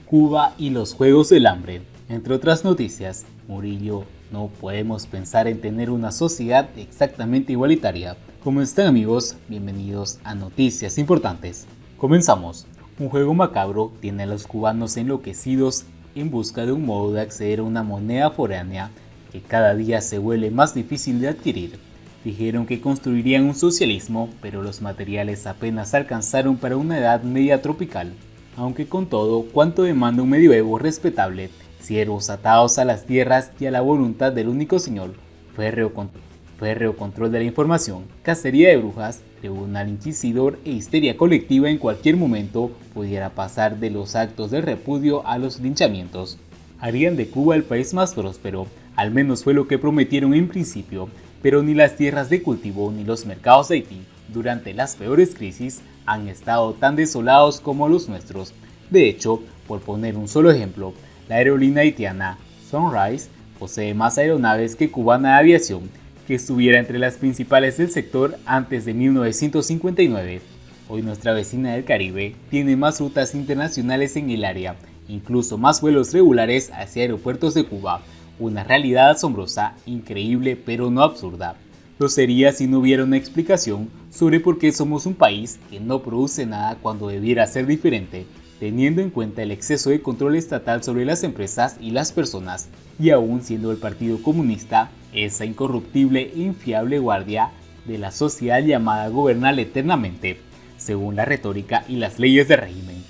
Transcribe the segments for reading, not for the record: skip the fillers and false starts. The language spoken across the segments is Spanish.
Cuba y los Juegos del Hambre. Entre otras noticias, Murillo, no podemos pensar en tener una sociedad exactamente igualitaria. ¿Cómo están, amigos? Bienvenidos a Noticias Importantes. Comenzamos. Un juego macabro tiene a los cubanos enloquecidos en busca de un modo de acceder a una moneda foránea que cada día se vuelve más difícil de adquirir. Dijeron que construirían un socialismo, pero los materiales apenas alcanzaron para una edad media tropical. Aunque con todo, ¿cuánto demanda un medioevo respetable? Siervos atados a las tierras y a la voluntad del único señor, férreo control de la información, cacería de brujas, tribunal inquisidor e histeria colectiva en cualquier momento pudiera pasar de los actos de repudio a los linchamientos. Harían de Cuba el país más próspero, al menos fue lo que prometieron en principio, pero ni las tierras de cultivo ni los mercados de Haití, durante las peores crisis, han estado tan desolados como los nuestros. De hecho, por poner un solo ejemplo, la aerolínea haitiana Sunrise posee más aeronaves que Cubana de Aviación, que estuviera entre las principales del sector antes de 1959. Hoy nuestra vecina del Caribe tiene más rutas internacionales en el área, incluso más vuelos regulares hacia aeropuertos de Cuba. Una realidad asombrosa, increíble pero no absurda. Lo sería si no hubiera una explicación sobre por qué somos un país que no produce nada cuando debiera ser diferente, teniendo en cuenta el exceso de control estatal sobre las empresas y las personas, y aún siendo el Partido Comunista esa incorruptible e infiable guardia de la sociedad llamada a gobernar eternamente, según la retórica y las leyes del régimen.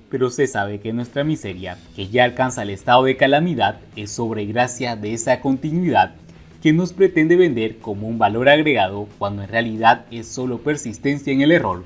Pero se sabe que nuestra miseria, que ya alcanza el estado de calamidad, es sobre gracia de esa continuidad que nos pretende vender como un valor agregado cuando en realidad es solo persistencia en el error.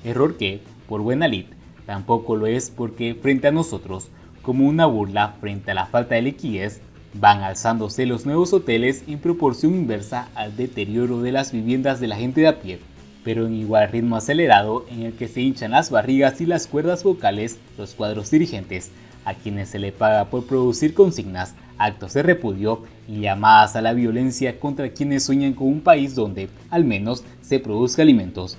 Error que, por buena lid, tampoco lo es porque frente a nosotros, como una burla frente a la falta de liquidez, van alzándose los nuevos hoteles en proporción inversa al deterioro de las viviendas de la gente de a pie, pero en igual ritmo acelerado en el que se hinchan las barrigas y las cuerdas vocales los cuadros dirigentes, a quienes se le paga por producir consignas, actos de repudio y llamadas a la violencia contra quienes sueñan con un país donde, al menos, se produzca alimentos.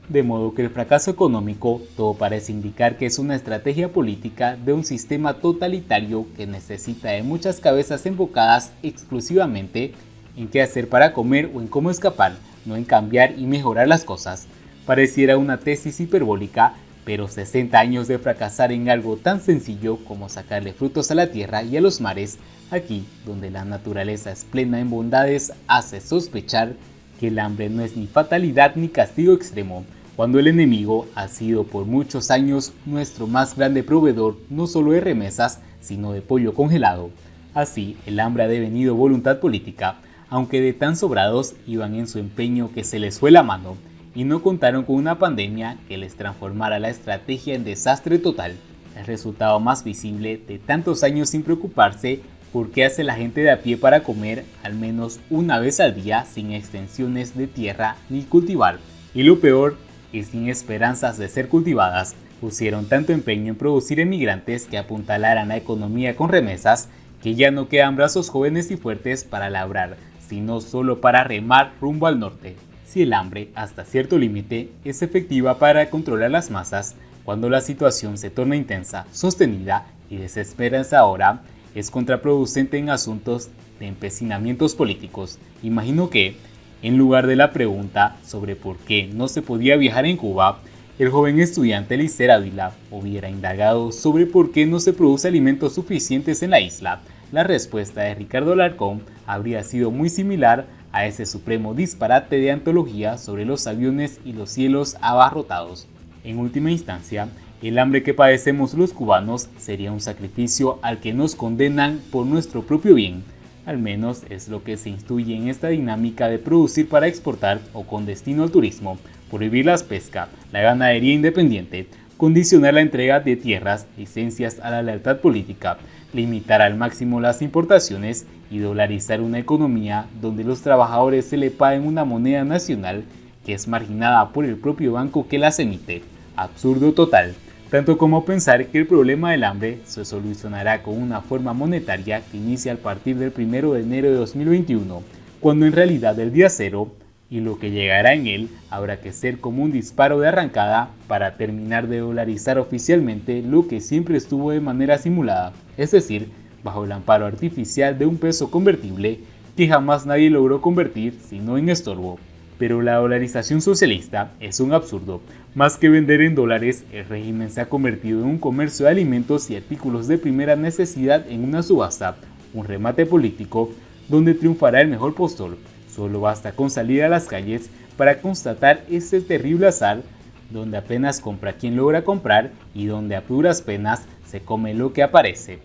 De modo que el fracaso económico todo parece indicar que es una estrategia política de un sistema totalitario que necesita de muchas cabezas enfocadas exclusivamente en qué hacer para comer o en cómo escapar, no en cambiar y mejorar las cosas. Pareciera una tesis hiperbólica, pero 60 años de fracasar en algo tan sencillo como sacarle frutos a la tierra y a los mares, aquí donde la naturaleza es plena en bondades, hace sospechar que el hambre no es ni fatalidad ni castigo extremo, cuando el enemigo ha sido por muchos años nuestro más grande proveedor no solo de remesas, sino de pollo congelado. Así, el hambre ha devenido voluntad política, aunque de tan sobrados iban en su empeño que se les fue la mano, y no contaron con una pandemia que les transformara la estrategia en desastre total. El resultado más visible de tantos años sin preocuparse por qué hace la gente de a pie para comer al menos una vez al día sin extensiones de tierra ni cultivar. Y lo peor es sin esperanzas de ser cultivadas. Pusieron tanto empeño en producir emigrantes que apuntalaran la economía con remesas que ya no quedan brazos jóvenes y fuertes para labrar, sino solo para remar rumbo al norte. Si el hambre, hasta cierto límite, es efectiva para controlar las masas, cuando la situación se torna intensa, sostenida y desesperanzadora, es contraproducente en asuntos de empecinamientos políticos. Imagino que, en lugar de la pregunta sobre por qué no se podía viajar en Cuba, el joven estudiante Eliezer Ávila hubiera indagado sobre por qué no se produce alimentos suficientes en la isla, la respuesta de Ricardo Alarcón habría sido muy similar a ese supremo disparate de antología sobre los aviones y los cielos abarrotados. En última instancia, el hambre que padecemos los cubanos sería un sacrificio al que nos condenan por nuestro propio bien. Al menos es lo que se instruye en esta dinámica de producir para exportar o con destino al turismo, prohibir la pesca, la ganadería independiente, condicionar la entrega de tierras, licencias a la lealtad política, limitar al máximo las importaciones y dolarizar una economía donde los trabajadores se le paguen una moneda nacional que es marginada por el propio banco que las emite. Absurdo total. Tanto como pensar que el problema del hambre se solucionará con una forma monetaria que inicia a partir del 1 de enero de 2021, cuando en realidad el día cero y lo que llegará en él habrá que ser como un disparo de arrancada para terminar de dolarizar oficialmente lo que siempre estuvo de manera simulada, es decir, bajo el amparo artificial de un peso convertible que jamás nadie logró convertir sino en estorbo. Pero la dolarización socialista es un absurdo. Más que vender en dólares, el régimen se ha convertido en un comercio de alimentos y artículos de primera necesidad en una subasta, un remate político donde triunfará el mejor postor. Solo basta con salir a las calles para constatar ese terrible azar donde apenas compra quien logra comprar y donde a duras penas se come lo que aparece.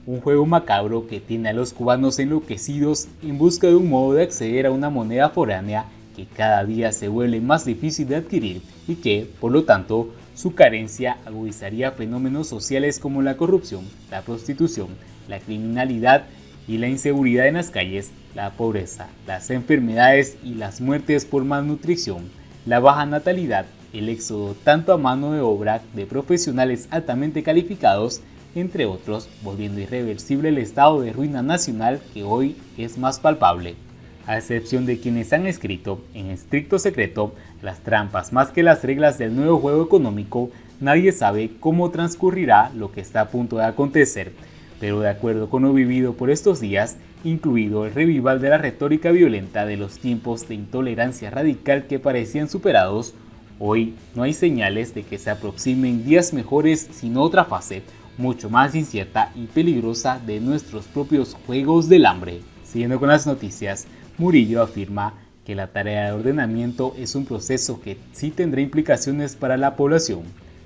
Un juego macabro que tiene a los cubanos enloquecidos en busca de un modo de acceder a una moneda foránea que cada día se vuelve más difícil de adquirir y que, por lo tanto, su carencia agudizaría fenómenos sociales como la corrupción, la prostitución, la criminalidad y la inseguridad en las calles, la pobreza, las enfermedades y las muertes por malnutrición, la baja natalidad, el éxodo tanto a mano de obra de profesionales altamente calificados, entre otros, volviendo irreversible el estado de ruina nacional que hoy es más palpable. A excepción de quienes han escrito, en estricto secreto, las trampas más que las reglas del nuevo juego económico, nadie sabe cómo transcurrirá lo que está a punto de acontecer. Pero de acuerdo con lo vivido por estos días, incluido el revival de la retórica violenta de los tiempos de intolerancia radical que parecían superados, hoy no hay señales de que se aproximen días mejores sino otra fase, mucho más incierta y peligrosa de nuestros propios juegos del hambre. Siguiendo con las noticias, Murillo afirma que la tarea de ordenamiento es un proceso que sí tendrá implicaciones para la población.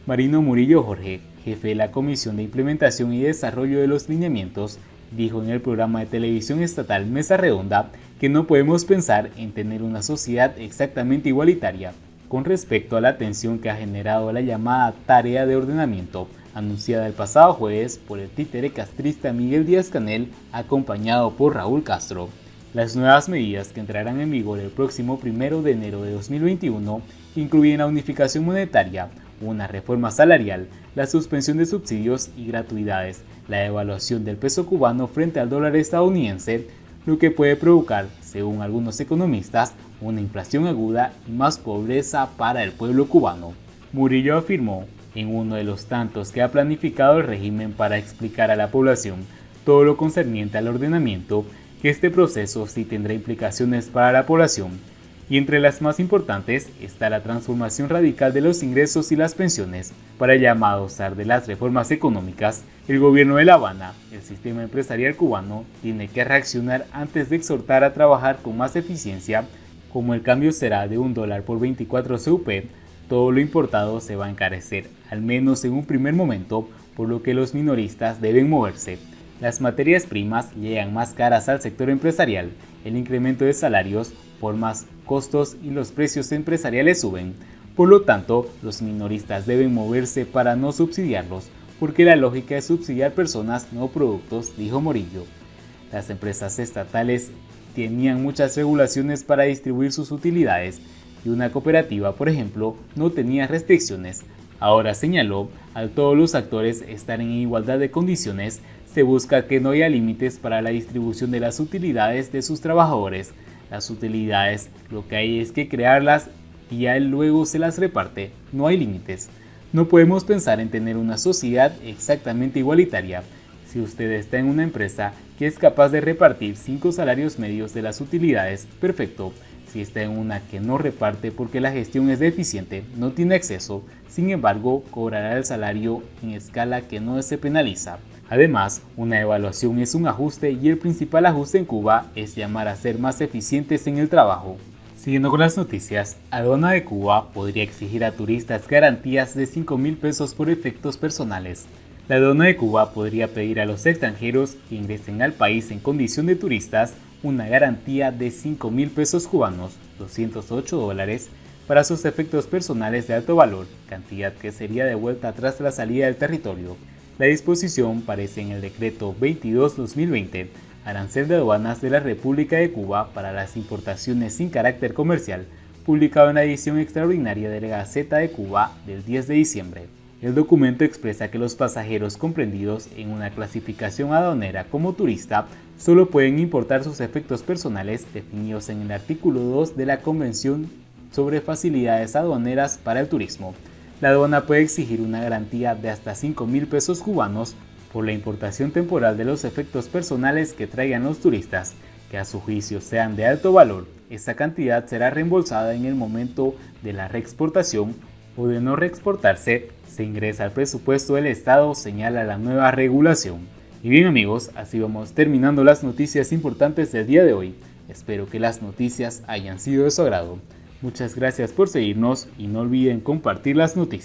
Marino Murillo Jorge, jefe de la Comisión de Implementación y Desarrollo de los Lineamientos, dijo en el programa de televisión estatal Mesa Redonda que no podemos pensar en tener una sociedad exactamente igualitaria con respecto a la tensión que ha generado la llamada tarea de ordenamiento anunciada el pasado jueves por el títere castrista Miguel Díaz-Canel acompañado por Raúl Castro. Las nuevas medidas que entrarán en vigor el próximo 1 de enero de 2021 incluyen la unificación monetaria, una reforma salarial, la suspensión de subsidios y gratuidades, la devaluación del peso cubano frente al dólar estadounidense, lo que puede provocar, según algunos economistas, una inflación aguda y más pobreza para el pueblo cubano. Murillo afirmó, en uno de los tantos que ha planificado el régimen para explicar a la población todo lo concerniente al ordenamiento, que este proceso sí tendrá implicaciones para la población, y entre las más importantes está la transformación radical de los ingresos y las pensiones. Para el llamado usar de las reformas económicas, el gobierno de La Habana, el sistema empresarial cubano, tiene que reaccionar antes de exhortar a trabajar con más eficiencia. Como el cambio será de $1 por 24 CUP, todo lo importado se va a encarecer, al menos en un primer momento, por lo que los minoristas deben moverse. Las materias primas llegan más caras al sector empresarial, el incremento de salarios por más costos y los precios empresariales suben. Por lo tanto, los minoristas deben moverse para no subsidiarlos, porque la lógica es subsidiar personas, no productos, dijo Murillo. Las empresas estatales tenían muchas regulaciones para distribuir sus utilidades y una cooperativa, por ejemplo, no tenía restricciones. Ahora señaló, al todos los actores estar en igualdad de condiciones, se busca que no haya límites para la distribución de las utilidades de sus trabajadores. Las utilidades, lo que hay es que crearlas y a él luego se las reparte. No hay límites. No podemos pensar en tener una sociedad exactamente igualitaria. Si usted está en una empresa que es capaz de repartir 5 salarios medios de las utilidades, perfecto. Si está en una que no reparte porque la gestión es deficiente, no tiene acceso, sin embargo, cobrará el salario en escala que no se penaliza. Además, una evaluación es un ajuste y el principal ajuste en Cuba es llamar a ser más eficientes en el trabajo. Siguiendo con las noticias, Aduana de Cuba podría exigir a turistas garantías de 5.000 pesos por efectos personales. La Aduana de Cuba podría pedir a los extranjeros que ingresen al país en condición de turistas una garantía de 5.000 pesos cubanos, $208, para sus efectos personales de alto valor, cantidad que sería devuelta tras la salida del territorio. La disposición aparece en el decreto 22/2020, Arancel de Aduanas de la República de Cuba para las importaciones sin carácter comercial, publicado en la edición extraordinaria de la Gaceta de Cuba del 10 de diciembre. El documento expresa que los pasajeros comprendidos en una clasificación aduanera como turista solo pueden importar sus efectos personales definidos en el artículo 2 de la Convención sobre Facilidades Aduaneras para el Turismo. La aduana puede exigir una garantía de hasta 5.000 pesos cubanos por la importación temporal de los efectos personales que traigan los turistas, que a su juicio sean de alto valor. Esa cantidad será reembolsada en el momento de la reexportación o de no reexportarse, se ingresa al presupuesto del Estado, señala la nueva regulación. Y bien amigos, así vamos terminando las noticias importantes del día de hoy. Espero que las noticias hayan sido de su agrado. Muchas gracias por seguirnos y no olviden compartir las noticias.